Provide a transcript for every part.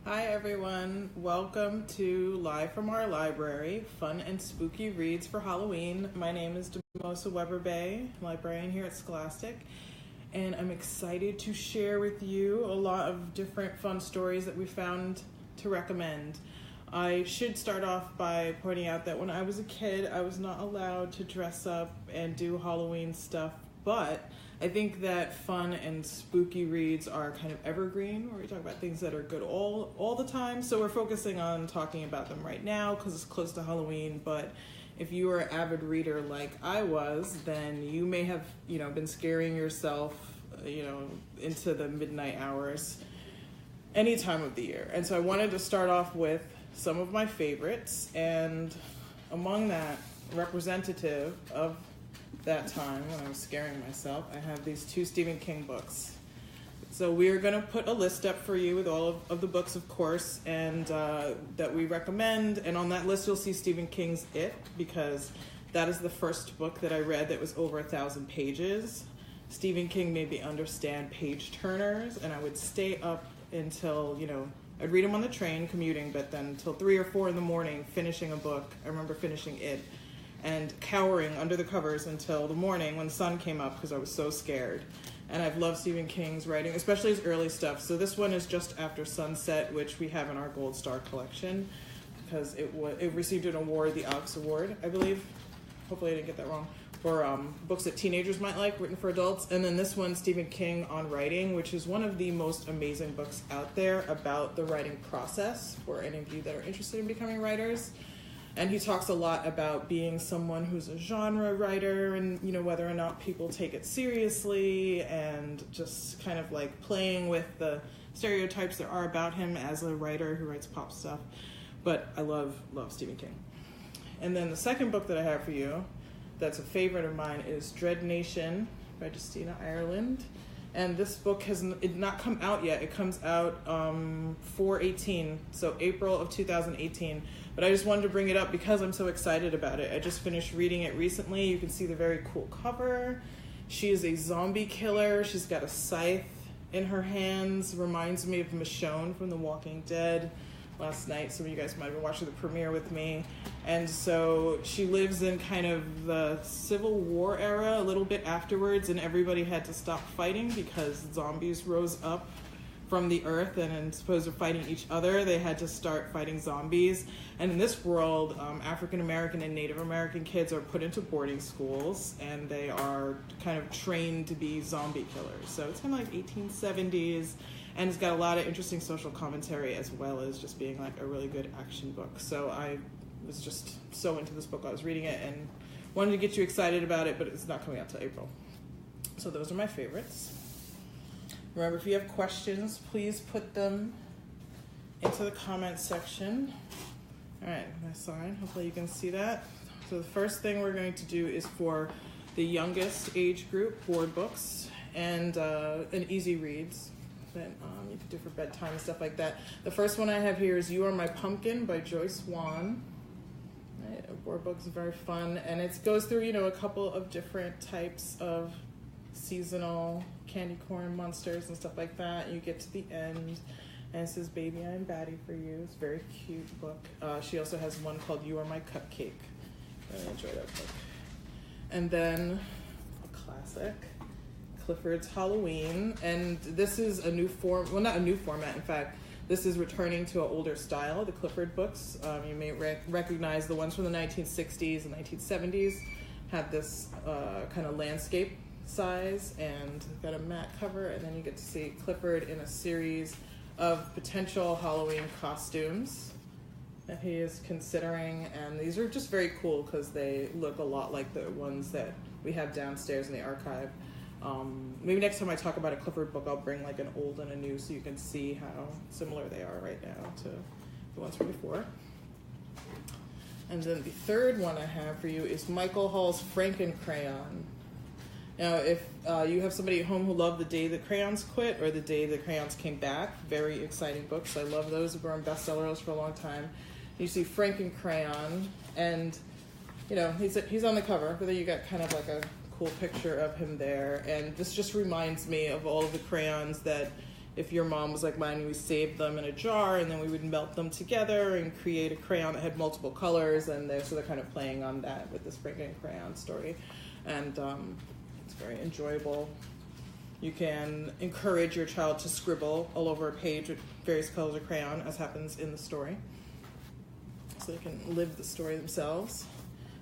Hi everyone, welcome to Live from Our Library, fun and spooky reads for Halloween. My name is Demosa Weber-Bay, librarian here at Scholastic, and I'm excited to share with you a lot of different fun stories that we found to recommend. I should start off by pointing out that when I was a kid, I was not allowed to dress up and do Halloween stuff, but I think that fun and spooky reads are kind of evergreen, where we talk about things that are good all the time. So we're focusing on talking about them right now because it's close to Halloween. But if you are an avid reader like I was, then you may have, been scaring yourself, into the midnight hours any time of the year. And so I wanted to start off with some of my favorites, and among that, representative of that time when I was scaring myself, I have these two Stephen King books. So we are going to put a list up for you with all of the books, of course, and that we recommend. And on that list, you'll see Stephen King's It, because that is the first book that I read that was over 1,000 pages. Stephen King made me understand page turners, and I would stay up until, I'd read them on the train commuting, but then until 3 or 4 in the morning finishing a book. I remember finishing It and cowering under the covers until the morning when the sun came up because I was so scared. And I've loved Stephen King's writing, especially his early stuff. So this one is Just After Sunset, which we have in our Gold Star collection because it received an award, the Alex Award, I believe. Hopefully I didn't get that wrong. For books that teenagers might like, written for adults. And then this one, Stephen King on Writing, which is one of the most amazing books out there about the writing process for any of you that are interested in becoming writers. And he talks a lot about being someone who's a genre writer and, whether or not people take it seriously and just kind of like playing with the stereotypes there are about him as a writer who writes pop stuff. But I love Stephen King. And then the second book that I have for you that's a favorite of mine is Dread Nation by Justina Ireland. And this book has not come out yet. It comes out 4/18, so April of 2018. But I just wanted to bring it up because I'm so excited about it. I just finished reading it recently. You can see the very cool cover. She is a zombie killer. She's got a scythe in her hands. Reminds me of Michonne from The Walking Dead. Last night, some of you guys might have been watching the premiere with me. And so she lives in kind of the Civil War era, a little bit afterwards, and everybody had to stop fighting because zombies rose up from the earth, and as opposed to fighting each other, they had to start fighting zombies. And in this world, African American and Native American kids are put into boarding schools, and they are kind of trained to be zombie killers. So it's kind of like 1870s, and it's got a lot of interesting social commentary as well as just being like a really good action book. So I was just so into this book. I was reading it and wanted to get you excited about it, but it's not coming out till April. So those are my favorites. Remember, if you have questions, please put them into the comments section. All right, my sign. Hopefully you can see that. So the first thing we're going to do is for the youngest age group, board books, and easy reads that you can do for bedtime and stuff like that. The first one I have here is You Are My Pumpkin by Joyce Wan. Right, a board book is very fun, and it goes through, a couple of different types of seasonal candy corn monsters and stuff like that. You get to the end and it says, Baby, I'm Batty for you. It's a very cute book. She also has one called You Are My Cupcake. I really enjoy that book. And then a classic, Clifford's Halloween. And this is a new form, well, not a new format, in fact. This is returning to an older style, the Clifford books. You may recognize the ones from the 1960s and 1970s had this kind of landscape size, and got a matte cover, and then you get to see Clifford in a series of potential Halloween costumes that he is considering, and these are just very cool because they look a lot like the ones that we have downstairs in the archive. Maybe next time I talk about a Clifford book, I'll bring like an old and a new so you can see how similar they are right now to the ones from before. And then the third one I have for you is Michael Hall's Frankencrayon. Now, if you have somebody at home who loved The Day the Crayons Quit or The Day the Crayons Came Back, very exciting books. I love those. They've been bestsellers for a long time. You see Frankencrayon, and he's on the cover, but then you got kind of like a cool picture of him there. And this just reminds me of all of the crayons that if your mom was like mine, we saved them in a jar and then we would melt them together and create a crayon that had multiple colors, and they're kind of playing on that with the Sprinkling Crayon story. And it's very enjoyable. You can encourage your child to scribble all over a page with various colors of crayon, as happens in the story, so they can live the story themselves.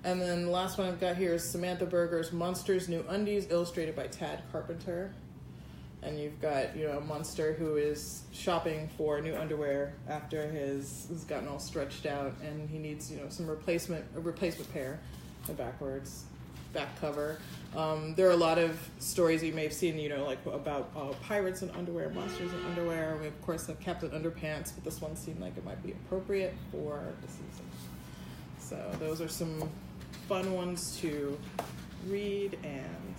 And then the last one I've got here is Samantha Berger's Monsters New Undies, illustrated by Tad Carpenter. And you've got, a monster who is shopping for new underwear after he's gotten all stretched out, and he needs, a replacement pair, the back cover. There are a lot of stories you may have seen, like about pirates and underwear, monsters and underwear. We, of course, have Captain Underpants, but this one seemed like it might be appropriate for the season. So those are some fun ones to read and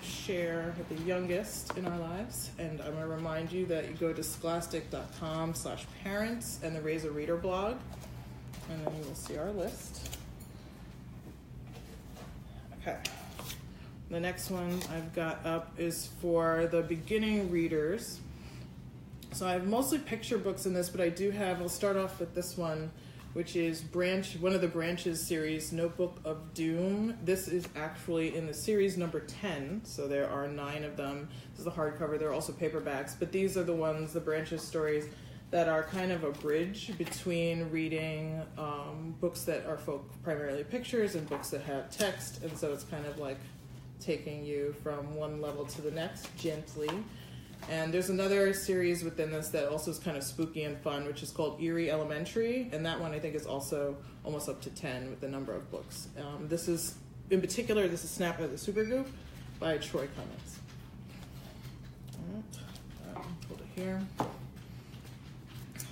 share with the youngest in our lives. And I'm going to remind you that you go to scholastic.com/parents and the Raise a Reader blog, and then you will see our list. Okay. The next one I've got up is for the beginning readers. So I have mostly picture books in this, but I'll start off with this one, which is one of the Branches series, Notebook of Doom. This is actually in the series number 10, so there are 9 of them. This is the hardcover. There are also paperbacks, but these are the Branches stories that are kind of a bridge between reading books that are primarily pictures and books that have text, and so it's kind of like taking you from one level to the next gently. And there's another series within this that also is kind of spooky and fun, which is called Eerie Elementary, and that one I think is also almost up to 10 with the number of books. This is Snap of the Supergoop by Troy Cummings. Hold it here.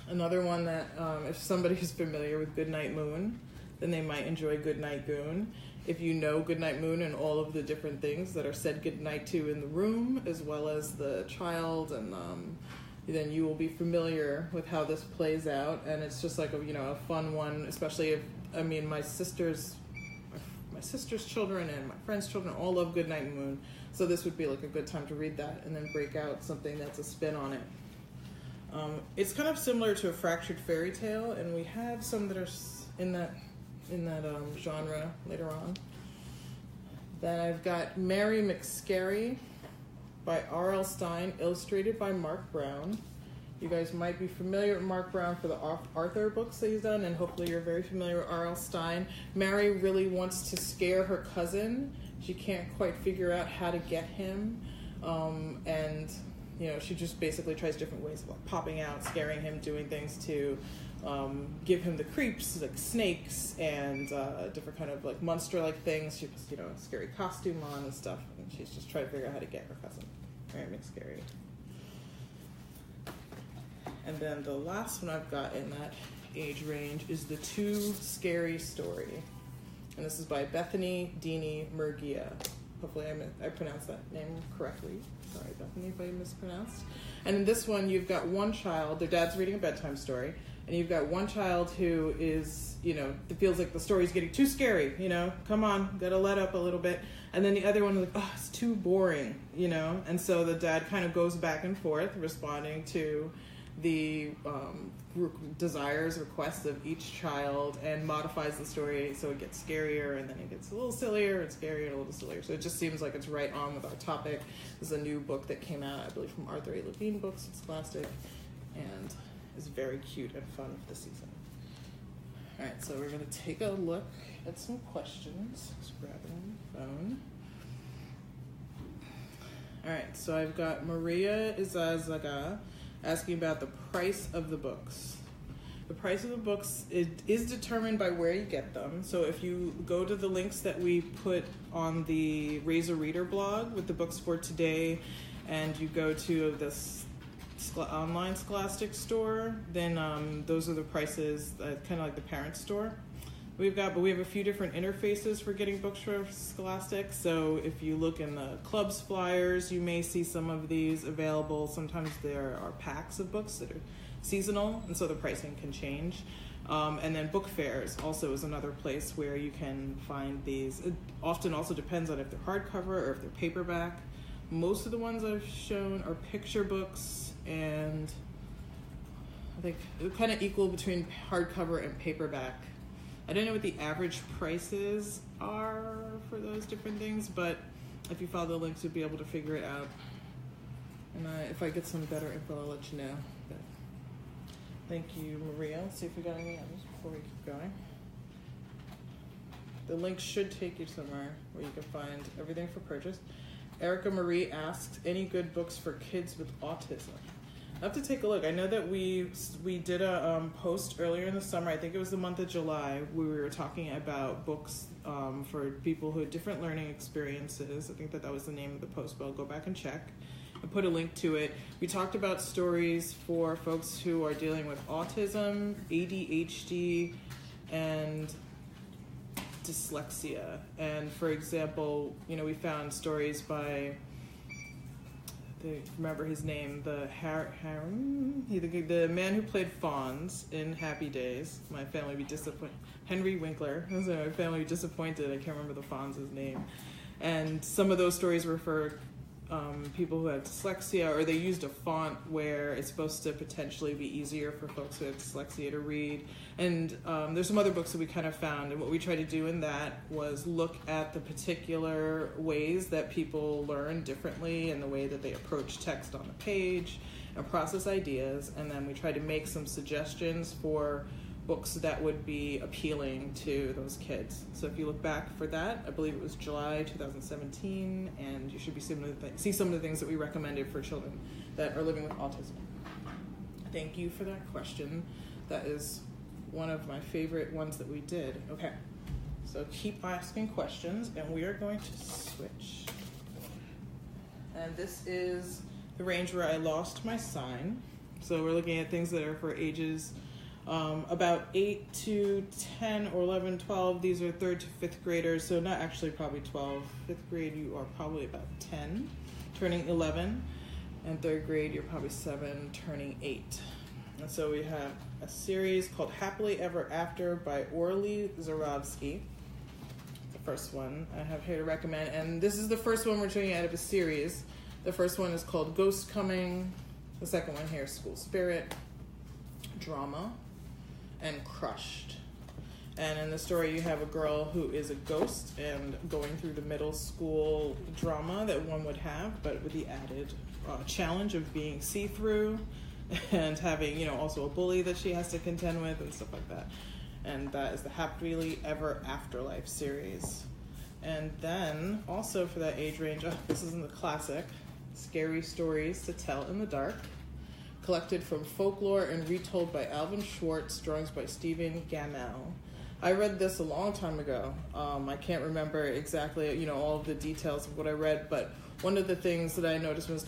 Another one that, if somebody is familiar with Goodnight Moon, then they might enjoy Goodnight Goon. If you know Goodnight Moon and all of the different things that are said goodnight to in the room, as well as the child, and then you will be familiar with how this plays out. And it's just like a fun one, especially if my sister's children and my friends' children all love Goodnight Moon, so this would be like a good time to read that and then break out something that's a spin on it. It's kind of similar to a Fractured Fairy Tale, and we have some that are in that genre later on. Then I've got Mary McScary by R.L. Stine, illustrated by Mark Brown. You guys might be familiar with Mark Brown for the Arthur books that he's done, and hopefully you're very familiar with R.L. Stine. Mary really wants to scare her cousin. She can't quite figure out how to get him, and she just basically tries different ways of like popping out, scaring him, doing things to give him the creeps, like snakes and different kind of like monster-like things. She puts, a scary costume on and stuff, and she's just trying to figure out how to get her cousin. Very McScary. And then the last one I've got in that age range is The Too Scary Story, and this is by Bethany Dini Murguia. Hopefully I pronounced that name correctly. Sorry, Bethany, if I mispronounced. And in this one, you've got one child, their dad's reading a bedtime story, and you've got one child who is, it feels like the story's getting too scary, come on, gotta let up a little bit. And then the other one is like, it's too boring, and so the dad kind of goes back and forth, responding to the desires, requests of each child, and modifies the story so it gets scarier, and then it gets a little sillier and scarier and a little sillier. So it just seems like it's right on with our topic. This is a new book that came out, I believe, from Arthur A. Levine Books at Scholastic, and is very cute and fun for the season. All right, so we're going to take a look at some questions. Just grabbing the phone. All right, so I've got Maria Izazaga asking about the price of the books. The price of the books is determined by where you get them. So if you go to the links that we put on the Raise a Reader blog with the books for today, and you go to this online Scholastic store, then those are the prices, kind of like the parent store. We have a few different interfaces for getting books for Scholastic. So if you look in the club's flyers, you may see some of these available. Sometimes there are packs of books that are seasonal, and so the pricing can change. And then book fairs also is another place where you can find these. It often also depends on if they're hardcover or if they're paperback. most of the ones I've shown are picture books, and I think they're kind of equal between hardcover and paperback. I don't know what the average prices are for those different things, but if you follow the links, you'll be able to figure it out. And if I get some better info, I'll let you know. But thank you, Maria. Let's see if we got any others before we keep going. The link should take you somewhere where you can find everything for purchase. Erica Marie asks, any good books for kids with autism? I have to take a look. I know that we did a post earlier in the summer. I think it was the month of July. We were talking about books for people who had different learning experiences. I think that was the name of the post, but I'll go back and check. I put a link to it. We talked about stories for folks who are dealing with autism, ADHD, and dyslexia. And for example, we found stories by, remember his name, the man who played Fonz in Happy Days. My family would be disappointed. Henry Winkler. My family would be disappointed. I can't remember the Fonz's name. And some of those stories were for people who have dyslexia, or they used a font where it's supposed to potentially be easier for folks who have dyslexia to read. And there's some other books that we kind of found, and what we tried to do in that was look at the particular ways that people learn differently and the way that they approach text on the page and process ideas, and then we tried to make some suggestions for books that would be appealing to those kids. So if you look back for that, I believe it was July 2017, and you should be see some of the things that we recommended for children that are living with autism. Thank you for that question. That is one of my favorite ones that we did. Okay, so keep asking questions, and we are going to switch. And this is the range where I lost my sign. So we're looking at things that are for ages about 8 to 10 or 11, 12. These are 3rd to 5th graders, so not actually probably 12. 5th grade, you are probably about 10, turning 11. And 3rd grade, you're probably 7, turning 8. And so we have a series called Happily Ever After by Orly Zurovsky. The first one I have here to recommend. And this is the first one we're doing out of a series. The first one is called Ghost Coming. The second one here is School Spirit, Drama, and Crushed. And in the story, you have a girl who is a ghost and going through the middle school drama that one would have, but with the added challenge of being see-through and having, also a bully that she has to contend with and stuff like that. And that is the Happily Ever Afterlife series. And then, also for that age range, this is in the classic, Scary Stories to Tell in the Dark, collected from folklore and retold by Alvin Schwartz, drawings by Stephen Gammell. I read this a long time ago. I can't remember exactly, all of the details of what I read, but one of the things that I noticed was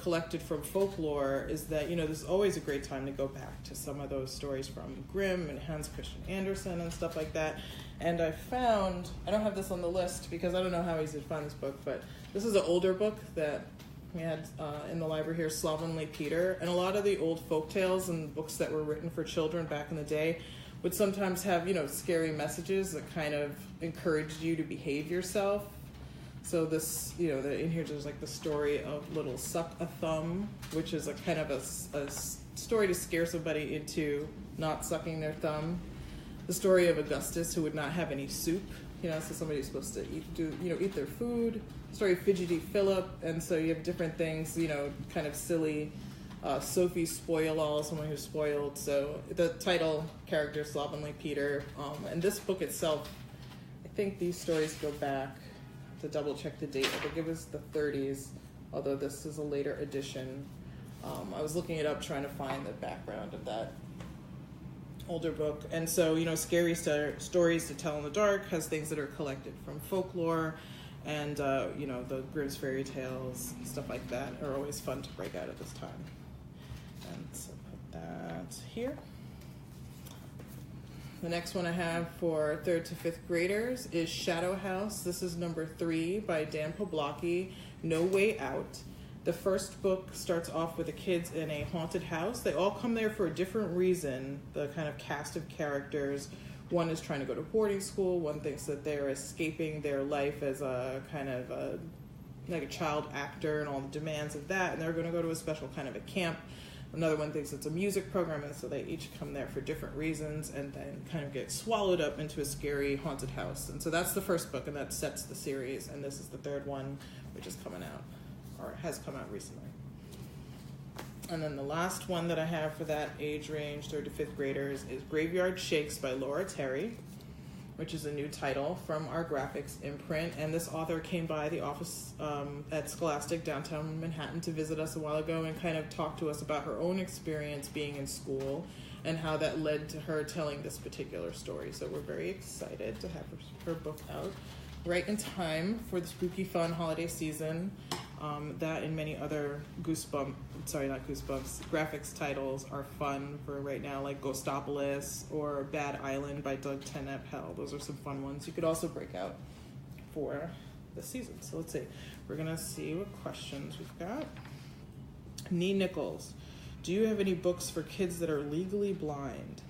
collected from folklore is that, this is always a great time to go back to some of those stories from Grimm and Hans Christian Andersen and stuff like that. And I found, I don't have this on the list because I don't know how easy to find this book, but this is an older book that we had in the library here, Slovenly Peter. And a lot of the old folk tales and books that were written for children back in the day would sometimes have, scary messages that kind of encouraged you to behave yourself. So this, in here there's like the story of Little Suck a Thumb, which is a kind of a story to scare somebody into not sucking their thumb. The story of Augustus, who would not have any soup, so somebody's supposed to eat their food. Story of Fidgety Philip, and so you have different things, kind of silly. Sophie Spoil-all, someone who's spoiled. So the title character, Slovenly Peter, and this book itself, I think these stories go back to double check the date. I think it was the 30s, although this is a later edition. I was looking it up trying to find the background of that older book. And so, Scary Stories to Tell in the Dark has things that are collected from folklore, and, the Grimm's fairy tales, stuff like that are always fun to break out at this time. And so put that here. The next one I have for 3rd to 5th graders is Shadow House. This is number 3 by Dan Poblocki, No Way Out. The first book starts off with the kids in a haunted house. They all come there for a different reason, the kind of cast of characters. One is trying to go to boarding school. One thinks that they're escaping their life as a kind of a like a child actor and all the demands of that, and they're going to go to a special kind of a camp. Another one thinks it's a music program, and so they each come there for different reasons and then kind of get swallowed up into a scary haunted house. And so that's the first book, and that sets the series, and this is the third one, which is coming out, or has come out recently. And then the last one that I have for that age range, 3rd to 5th graders, is Graveyard Shakes by Laura Terry, which is a new title from our graphics imprint. And this author came by the office at Scholastic downtown Manhattan to visit us a while ago and kind of talk to us about her own experience being in school and how that led to her telling this particular story. So we're very excited to have her book out right in time for the spooky fun holiday season. That and many other graphics titles are fun for right now, like Ghostopolis or Bad Island by Doug TenNapel. Those are some fun ones you could also break out for the season. So let's see. We're going to see what questions we've got. Nee Nichols, do you have any books for kids that are legally blind?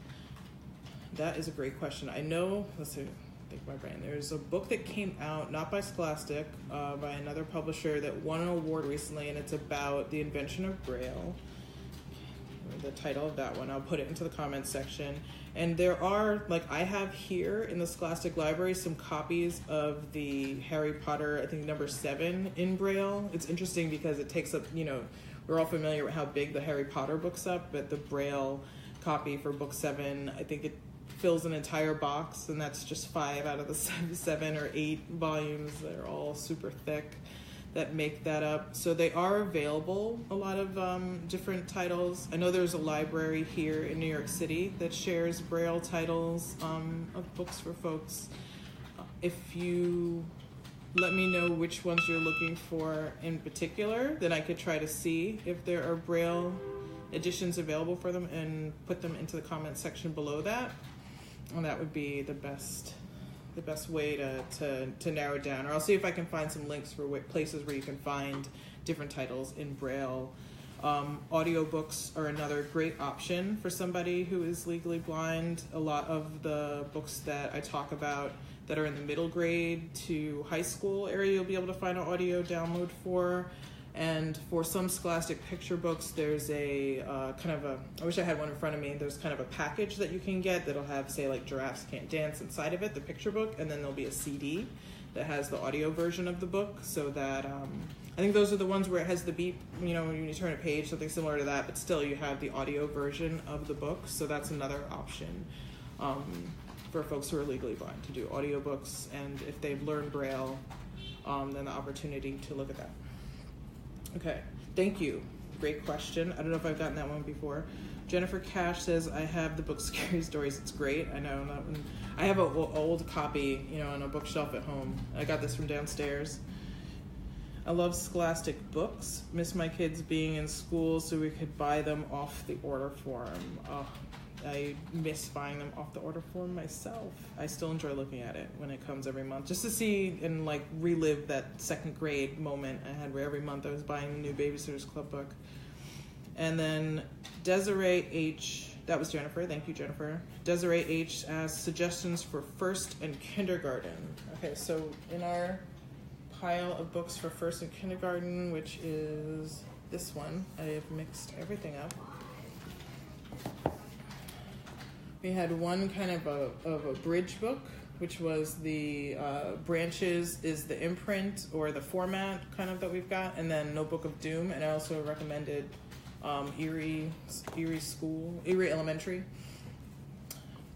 That is a great question. I know, let's see. Think my brain. There's a book that came out, not by Scholastic, by another publisher that won an award recently, and it's about the invention of Braille. The title of that one, I'll put it into the comments section. And there are, like I have here in the Scholastic Library, some copies of the Harry Potter, I think number 7 in Braille. It's interesting because it takes up, we're all familiar with how big the Harry Potter book's up, but the Braille copy for book 7, I think it fills an entire box, and that's just 5 out of the 7 or 8 volumes that are all super thick that make that up. So they are available, a lot of different titles. I know there's a library here in New York City that shares Braille titles of books for folks. If you let me know which ones you're looking for in particular, then I could try to see if there are Braille editions available for them and put them into the comment section below that. And that would be the best way to narrow it down. Or I'll see if I can find some links for places where you can find different titles in Braille. Audiobooks are another great option for somebody who is legally blind. A lot of the books that I talk about that are in the middle grade to high school area, you'll be able to find an audio download for. And for some Scholastic picture books, there's a I wish I had one in front of me, there's kind of a package that you can get that'll have, say, like Giraffes Can't Dance inside of it, the picture book, and then there'll be a CD that has the audio version of the book, so that, I think those are the ones where it has the beep, when you turn a page, something similar to that, but still you have the audio version of the book, so that's another option for folks who are legally blind to do audiobooks, and if they've learned Braille, then the opportunity to look at that. Okay, thank you. Great question. I don't know if I've gotten that one before. Jennifer Cash says, I have the book Scary Stories. It's great. I know that one. I have an old copy, on a bookshelf at home. I got this from downstairs. I love Scholastic books. Miss my kids being in school so we could buy them off the order form. Oh, I miss buying them off the order form myself. I still enjoy looking at it when it comes every month, just to see and relive that 2nd grade moment I had where every month I was buying the new Babysitter's Club book. And then Desiree H, that was Jennifer, thank you Jennifer. Desiree H asks suggestions for 1st and kindergarten. Okay, so in our pile of books for 1st and kindergarten, which is this one, I have mixed everything up. We had one kind of a bridge book, which was the Branches is the imprint or the format kind of that we've got, and then Notebook of Doom, and I also recommended Erie Elementary,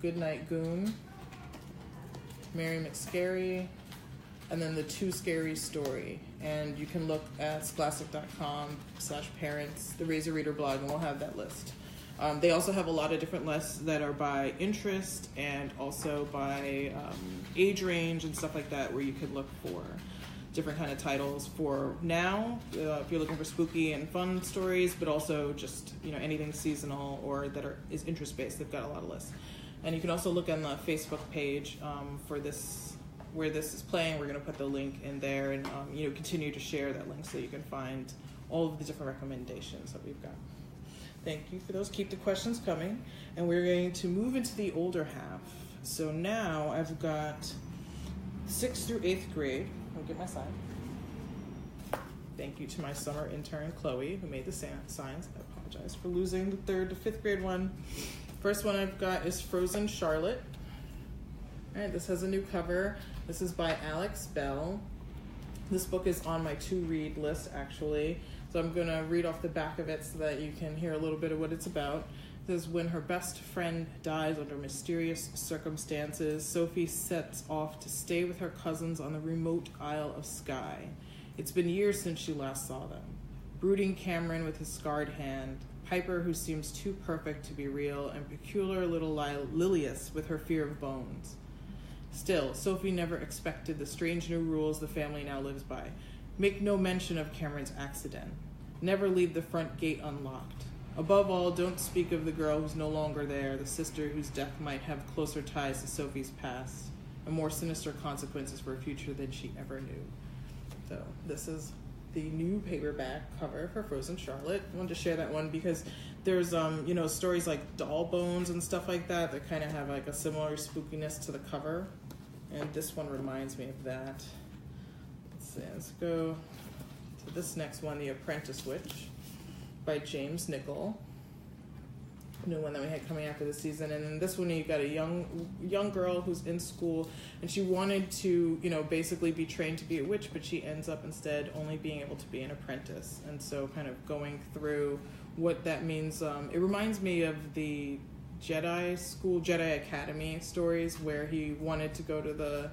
Goodnight Goon, Mary McScary, and then the Too Scary Story. And you can look at scholastic.com/parents, the Raise a Reader blog, and we'll have that list. They also have a lot of different lists that are by interest and also by age range and stuff like that, where you could look for different kind of titles for now, if you're looking for spooky and fun stories, but also just anything seasonal or that is interest based. They've got a lot of lists, and you can also look on the Facebook page for this, where this is playing. We're going to put the link in there, and continue to share that link so you can find all of the different recommendations that we've got. Thank you for those. Keep the questions coming. And we're going to move into the older half. So now I've got 6th through 8th grade. I'll get my sign. Thank you to my summer intern, Chloe, who made the signs. I apologize for losing the 3rd to 5th grade one. First one I've got is Frozen Charlotte. All right, this has a new cover. This is by Alex Bell. This book is on my to-read list, actually. So I'm going to read off the back of it so that you can hear a little bit of what it's about. It says, when her best friend dies under mysterious circumstances, Sophie sets off to stay with her cousins on the remote Isle of Skye. It's been years since she last saw them. Brooding Cameron with his scarred hand, Piper who seems too perfect to be real, and peculiar little Lilius with her fear of bones. Still, Sophie never expected the strange new rules the family now lives by. Make no mention of Cameron's accident. Never leave the front gate unlocked. Above all, don't speak of the girl who's no longer there, the sister whose death might have closer ties to Sophie's past, and more sinister consequences for a future than she ever knew. So this is the new paperback cover for Frozen Charlotte. I wanted to share that one because there's stories like Doll Bones and stuff like that kind of have like a similar spookiness to the cover, and this one reminds me of that. Let's go to this next one, The Apprentice Witch by James Nichol. New one that we had coming after the season. And in this one you got a young girl who's in school, and she wanted to basically be trained to be a witch, but she ends up instead only being able to be an apprentice. And so kind of going through what that means. It reminds me of the Jedi Academy stories, where he wanted to go to the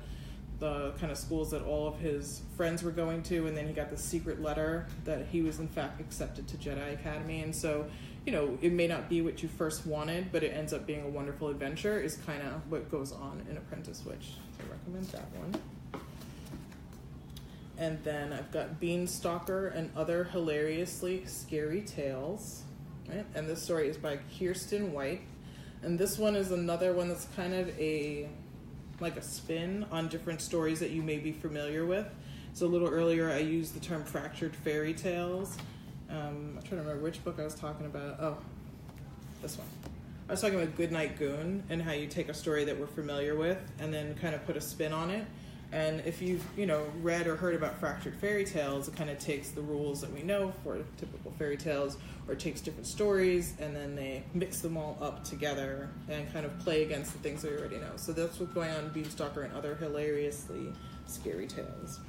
kind of schools that all of his friends were going to, and then he got the secret letter that he was in fact accepted to Jedi Academy. And so it may not be what you first wanted, but it ends up being a wonderful adventure, is kind of what goes on in Apprentice Witch. So I recommend that one. And then I've got Beanstalker and Other Hilariously Scary Tales. Right? And this story is by Kirsten White. And this one is another one that's kind of like a spin on different stories that you may be familiar with. So a little earlier I used the term fractured fairy tales. I'm trying to remember which book I was talking about. Oh, this one. I was talking about Goodnight Goon and how you take a story that we're familiar with and then kind of put a spin on it. And if you've read or heard about fractured fairy tales, it kind of takes the rules that we know for typical fairy tales, or it takes different stories and then they mix them all up together and kind of play against the things that we already know. So that's what's going on in Beanstalker and Other Hilariously Scary Tales.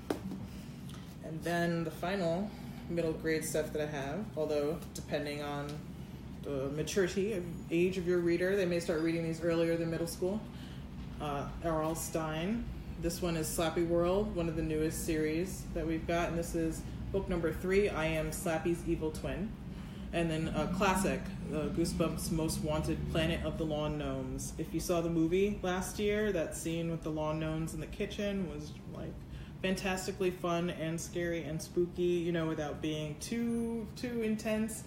And then the final middle grade stuff that I have, although depending on the maturity of age of your reader, they may start reading these earlier than middle school. R.L. Stine. This one is Slappy World, one of the newest series that we've got, and this is book number 3, I Am Slappy's Evil Twin. And then a classic, Goosebumps' Most Wanted, Planet of the Lawn Gnomes. If you saw the movie last year, that scene with the lawn gnomes in the kitchen was like fantastically fun and scary and spooky, without being too intense.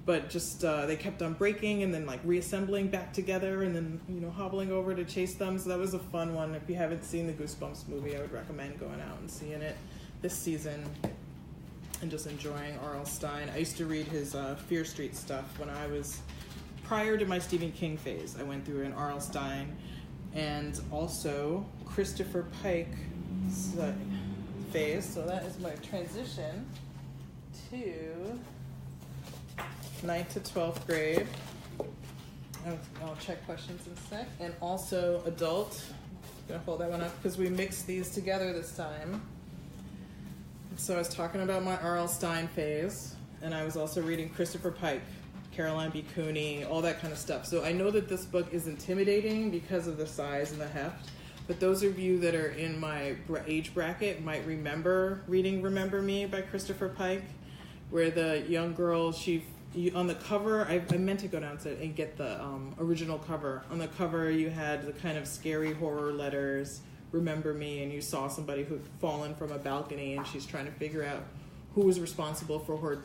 But just they kept on breaking and then like reassembling back together and then hobbling over to chase them. So that was a fun one. If you haven't seen the Goosebumps movie, I would recommend going out and seeing it this season and just enjoying R.L. Stine. I used to read his Fear Street stuff when I was prior to my Stephen King phase. I went through an R.L. Stine and also Christopher Pike phase. So that is my transition to 9th to 12th grade. I'll check questions in a sec. And also adult. I'm going to hold that one up because we mixed these together this time. So I was talking about my R.L. Stine phase, and I was also reading Christopher Pike, Caroline B. Cooney, all that kind of stuff. So I know that this book is intimidating because of the size and the heft, but those of you that are in my age bracket might remember reading Remember Me by Christopher Pike, where the young girl, on the cover, I meant to go down and get the original cover. On the cover, you had the kind of scary horror letters, Remember Me, and you saw somebody who'd fallen from a balcony, and she's trying to figure out who was responsible for her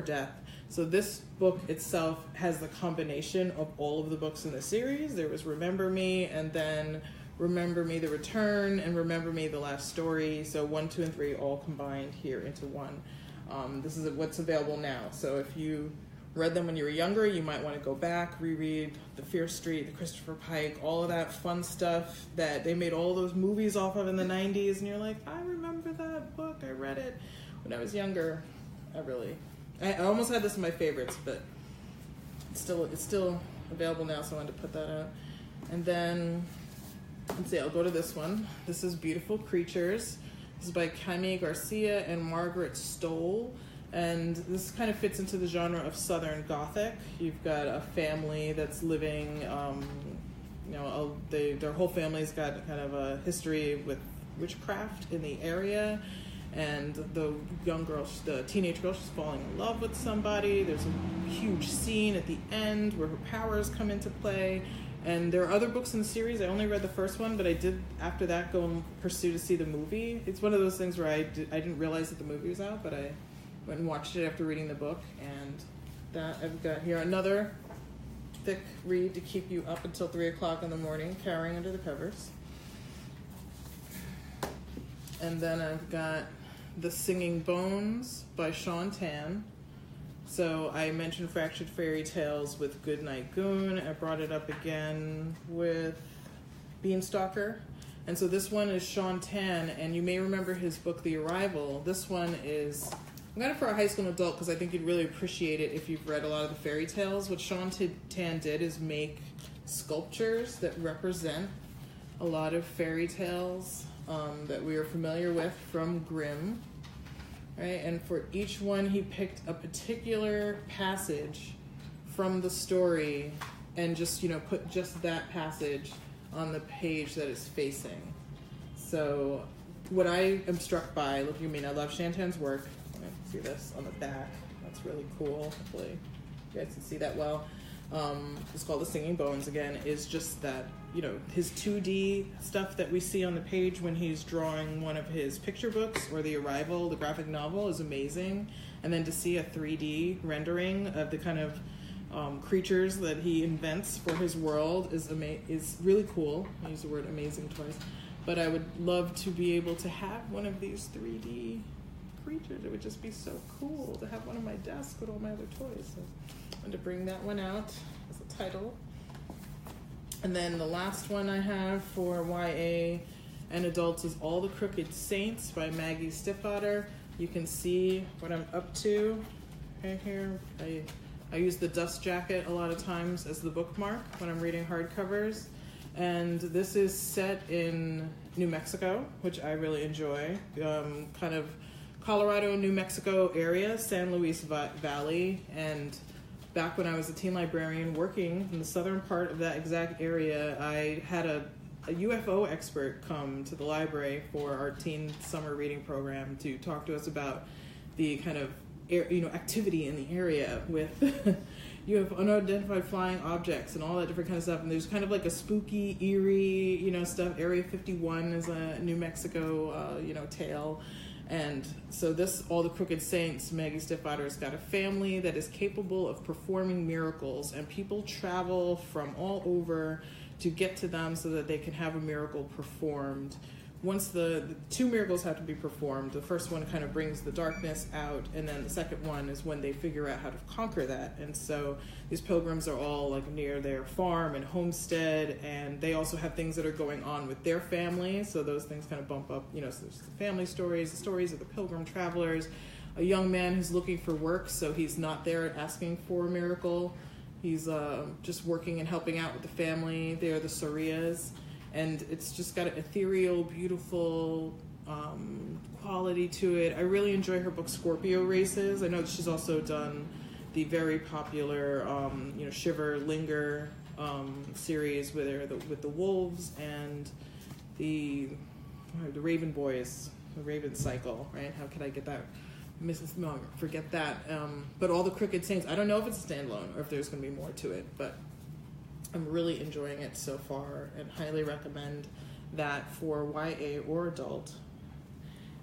death. So this book itself has the combination of all of the books in the series. There was Remember Me, and then Remember Me The Return, and Remember Me The Last Story. So 1, 2, and 3 all combined here into one. This is what's available now. So if you read them when you were younger, you might want to go back, reread the Fear Street, the Christopher Pike, all of that fun stuff that they made all those movies off of in the 90s, and you're like, I remember that book, I read it. when I was younger, I almost had this in my favorites, but it's still available now, so I wanted to put that out. And then, let's see, I'll go to this one. This is Beautiful Creatures. This is by Jaime Garcia and Margaret Stoll. And this kind of fits into the genre of Southern Gothic. You've got a family that's living, their whole family's got kind of a history with witchcraft in the area. And the teenage girl, she's falling in love with somebody. There's a huge scene at the end where her powers come into play. And there are other books in the series. I only read the first one, but I did, after that, go and pursue to see the movie. It's one of those things where I didn't realize that the movie was out, but I went and watched it after reading the book. And that I've got here another thick read to keep you up until 3 o'clock in the morning, Cowering Under the Covers. And then I've got The Singing Bones by Shaun Tan. So I mentioned Fractured Fairy Tales with Goodnight Goon. I brought it up again with Beanstalker. And so this one is Shaun Tan, and you may remember his book, The Arrival. This one is, I got it for a high school and adult because I think you'd really appreciate it if you've read a lot of the fairy tales. What Shaun Tan did is make sculptures that represent a lot of fairy tales that we are familiar with from Grimm. Right, and for each one, he picked a particular passage from the story and just, put just that passage on the page that it's facing. So what I am struck by, look, I love Shaun Tan's work. See this on the back. That's really cool. Hopefully you guys can see that well. It's called The Singing Bones again, is just that, his 2D stuff that we see on the page when he's drawing one of his picture books or The Arrival, the graphic novel, is amazing. And then to see a 3D rendering of the kind of creatures that he invents for his world is really cool. I use the word amazing twice. But I would love to be able to have one of these 3D creatures. It would just be so cool to have one on my desk with all my other toys. So I wanted to bring that one out as a title. And then the last one I have for YA and adults is All the Crooked Saints by Maggie Stiefvater. You can see what I'm up to right here. I use the dust jacket a lot of times as the bookmark when I'm reading hardcovers. And this is set in New Mexico, which I really enjoy. Kind of Colorado, New Mexico area, San Luis Valley. And back when I was a teen librarian working in the southern part of that exact area, I had a UFO expert come to the library for our teen summer reading program to talk to us about the kind of activity in the area with UFO, unidentified flying objects and all that different kind of stuff. And there's kind of like a spooky, eerie, stuff. Area 51 is a New Mexico, tale. And so this, All the Crooked Saints, Maggie Stiefvater's got a family that is capable of performing miracles, and people travel from all over to get to them so that they can have a miracle performed. Once the 2 miracles have to be performed, the first one kind of brings the darkness out, and then the second one is when they figure out how to conquer that. And so these pilgrims are all like near their farm and homestead, and they also have things that are going on with their family, so those things kind of bump up, so there's the family stories, the stories of the pilgrim travelers, a young man who's looking for work, so he's not there asking for a miracle. He's just working and helping out with the family. They're the Sorias. And it's just got an ethereal, beautiful quality to it. I really enjoy her book Scorpio Races. I know that she's also done the very popular Shiver Linger series with the wolves and the Raven Boys, the Raven Cycle, right? How could I get that? Forget that. But All the Crooked Saints, I don't know if it's a standalone or if there's going to be more to it, but I'm really enjoying it so far and highly recommend that for YA or adult.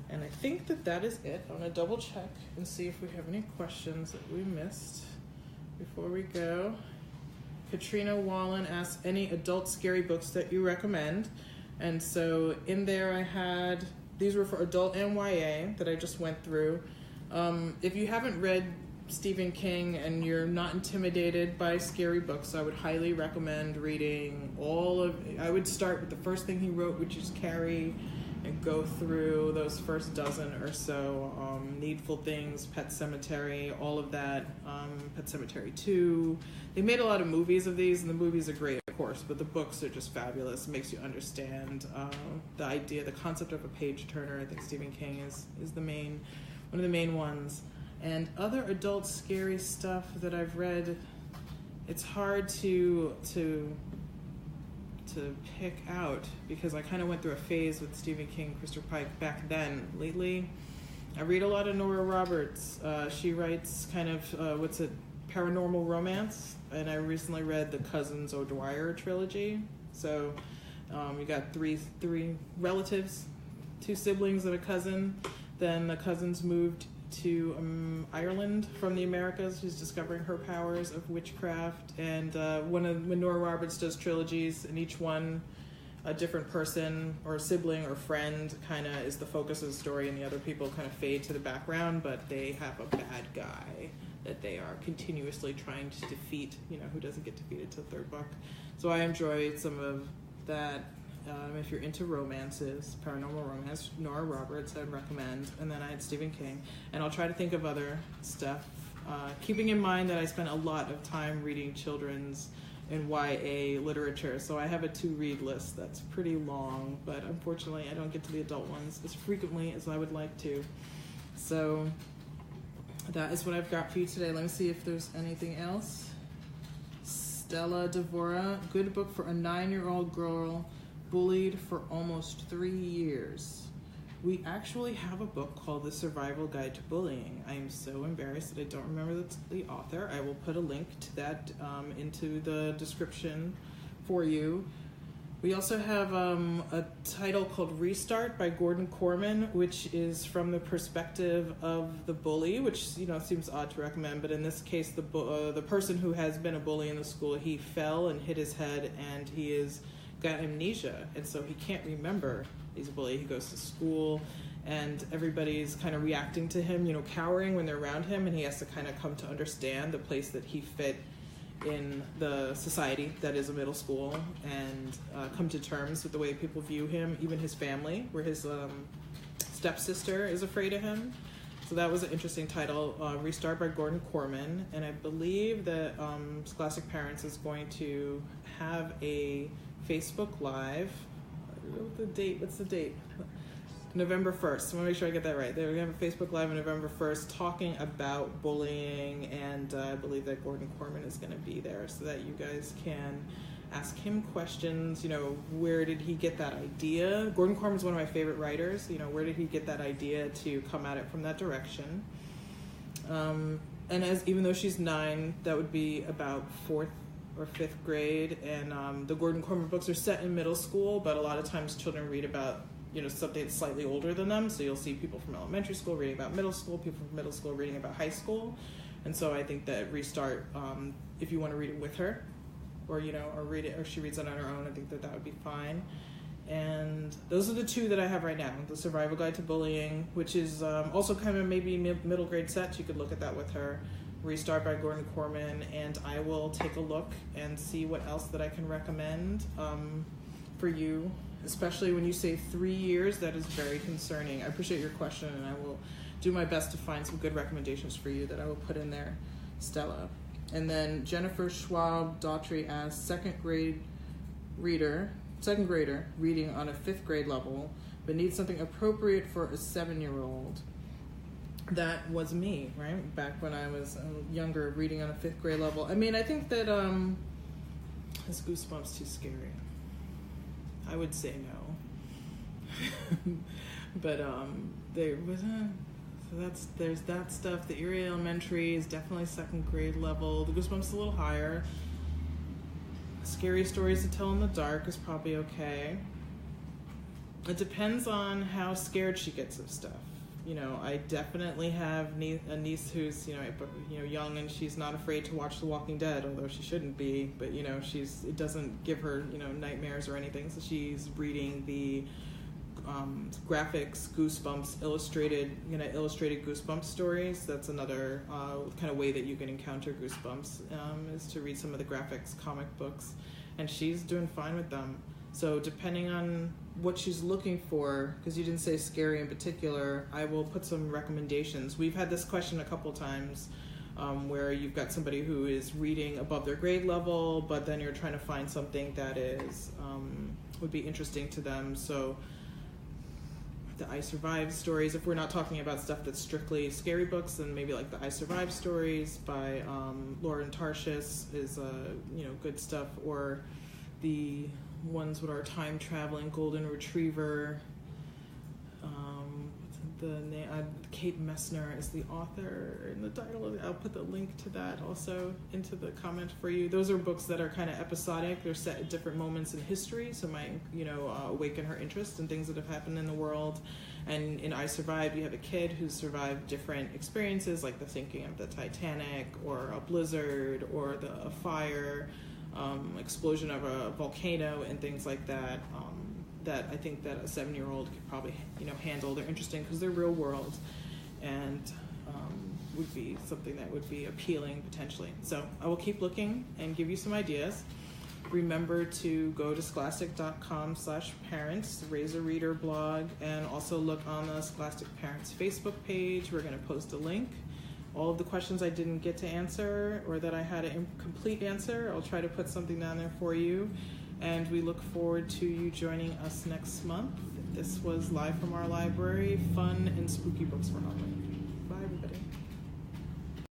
And I think that is it. I'm going to double check and see if we have any questions that we missed before we go. Katrina Wallen asks, any adult scary books that you recommend? And so in there I had, these were for adult and YA that I just went through. If you haven't read Stephen King and you're not intimidated by scary books, I would highly recommend reading I would start with the first thing he wrote, which is Carrie, and go through those first dozen or so. Needful Things, Pet Sematary, all of that. Pet Sematary 2. They made a lot of movies of these, and the movies are great, of course, but the books are just fabulous. It makes you understand the idea, the concept of a page turner. I think Stephen King is one of the main ones. And other adult scary stuff that I've read, it's hard to pick out because I kind of went through a phase with Stephen King, Christopher Pike back then. Lately, I read a lot of Nora Roberts. She writes kind of, paranormal romance, and I recently read the Cousins O'Dwyer trilogy. So you got three relatives, 2 siblings and a cousin. Then the cousins moved to Ireland from the Americas. She's discovering her powers of witchcraft, and when Nora Roberts does trilogies, and each one a different person or sibling or friend kind of is the focus of the story, and the other people kind of fade to the background, but they have a bad guy that they are continuously trying to defeat, who doesn't get defeated till the 3rd book. So I enjoyed some of that. If you're into romances, paranormal romance, Nora Roberts I'd recommend. And then I had Stephen King. And I'll try to think of other stuff. Keeping in mind that I spent a lot of time reading children's and YA literature. So I have a to-read list that's pretty long. But unfortunately, I don't get to the adult ones as frequently as I would like to. So that is what I've got for you today. Let me see if there's anything else. Stella Devora, good book for a 9-year-old girl bullied for almost 3 years. We actually have a book called The Survival Guide to Bullying. I am so embarrassed that I don't remember the author. I will put a link to that into the description for you. We also have a title called Restart by Gordon Korman, which is from the perspective of the bully, which seems odd to recommend, but in this case, the person who has been a bully in the school, he fell and hit his head, and he is got amnesia, and so he can't remember he's a bully. He goes to school, and everybody's kind of reacting to him, cowering when they're around him, and he has to kind of come to understand the place that he fit in the society that is a middle school, and come to terms with the way people view him, even his family, where his stepsister is afraid of him. So that was an interesting title, Restart by Gordon Korman, and I believe that Scholastic Parents is going to have a Facebook Live. What's the date? November 1st. I want to make sure I get that right. They're going to have a Facebook Live on November 1st talking about bullying, and I believe that Gordon Korman is going to be there so that you guys can ask him questions. Where did he get that idea? Gordon Korman is one of my favorite writers. Where did he get that idea to come at it from that direction? And even though she's 9, that would be about 4th or 5th grade, and the Gordon Korman books are set in middle school, but a lot of times children read about something that's slightly older than them, so you'll see people from elementary school reading about middle school, people from middle school reading about high school, and so I think that Restart, if you want to read it with her, or read it, or she reads it on her own, I think that would be fine. And those are the 2 that I have right now. The Survival Guide to Bullying, which is also kind of maybe middle grade set, you could look at that with her. Restart by Gordon Korman, and I will take a look and see what else that I can recommend for you, especially when you say 3 years. That is very concerning. I appreciate your question, and I will do my best to find some good recommendations for you that I will put in there, Stella. And then Jennifer Schwab Daughtry asks, second grader reading on a 5th grade level, but needs something appropriate for a 7-year-old. That was me, right? Back when I was younger, reading on a 5th grade level. I mean, I think that is Goosebumps too scary? I would say no. But there was there's that stuff. The Erie Elementary is definitely 2nd grade level. The Goosebumps is a little higher. Scary Stories to Tell in the Dark is probably okay. It depends on how scared she gets of stuff. I definitely have a niece who's, young, and she's not afraid to watch The Walking Dead, although she shouldn't be, but, it doesn't give her, nightmares or anything, so she's reading the graphics Goosebumps illustrated Goosebumps stories. That's another kind of way that you can encounter Goosebumps, is to read some of the graphics comic books, and she's doing fine with them. So depending on what she's looking for, because you didn't say scary in particular, I will put some recommendations. We've had this question a couple times, where you've got somebody who is reading above their grade level, but then you're trying to find something that is would be interesting to them. So the I Survived stories, if we're not talking about stuff that's strictly scary books, then maybe like the I Survived stories by Lauren Tarshis is good stuff, or the ones with our time traveling golden retriever. Kate Messner is the author in the title of it. I'll put the link to that also into the comment for you. Those are books that are kind of episodic. They're set at different moments in history, so might awaken her interest in things that have happened in the world. And in I Survived, you have a kid who's survived different experiences, like the sinking of the Titanic, or a blizzard, or a fire, explosion of a volcano, and things like that. That I think that a 7-year-old could probably handle. They're interesting because they're real world, and would be something that would be appealing potentially. So I will keep looking and give you some ideas. Remember to go to scholastic.com/parents, raise a reader blog, and also look on the Scholastic Parents Facebook page. We're going to post a link. All of the questions I didn't get to answer, or that I had an incomplete answer, I'll try to put something down there for you. And we look forward to you joining us next month. This was Live from Our Library, fun and spooky books for Halloween. Bye, everybody.